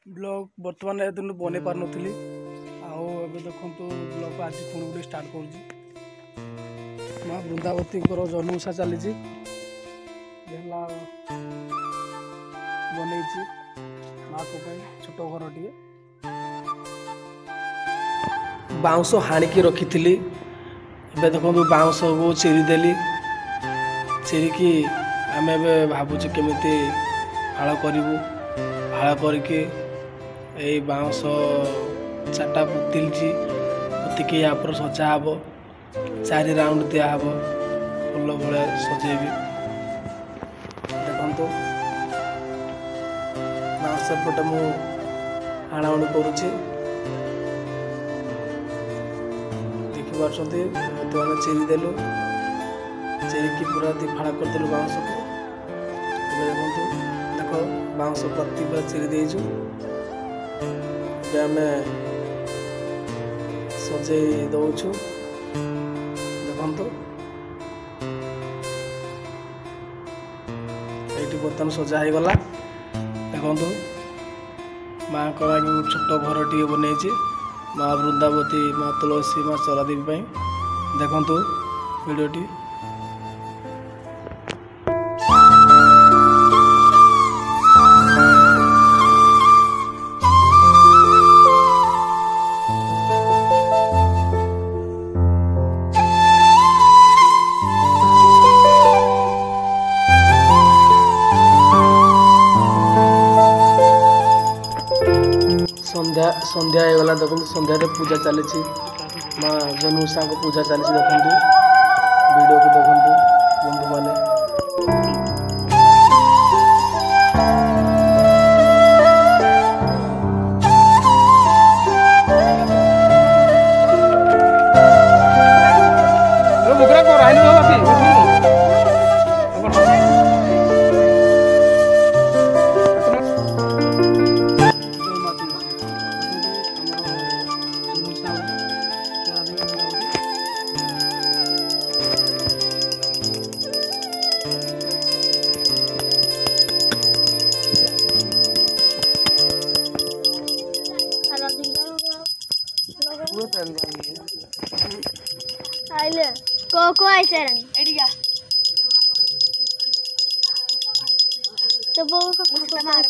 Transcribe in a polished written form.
blog बर्तमान दिन बन पार नी देखु ब्लॉग आज पुणी गोटे स्टार्ट कर माँ वृंदावती जन्म ओषा चली बन माँ को छोट घर टे बाउंश हाणिकी रखी थी देखो बाउंश को चिरीदेली चिरिकी आम भावुँ केमी फाड़ करूँ फाड़ करके यही बाउंश चार्टा पुतिलची पुतिकी या पर सजा हे 4 राउंड दिहब फुल भाया सजेबी देखो बाउंश पटे मु हाणाहुणी करुच्ची देखिपे बर्तमान चिरीदेलु चिरिकी पूरा फाड़ करदेलु बाउंश को देखो देख बाउंश प्रति चिरी देचु आम सजे दौचु देखु ये बर्तमान सजा हो गला देखु माँ को छोट घर टे बन माँ वृंदावती माँ तुलसी माँ चरादेवी देखु वीडियोटी संध्या संध्या होगा देखो संध्या पूजा चली माँ जन्मोषा को पूजा चली देखु वीडियो को देखु बंधु मैंने आइले को आइसे एडिया तो वो को मार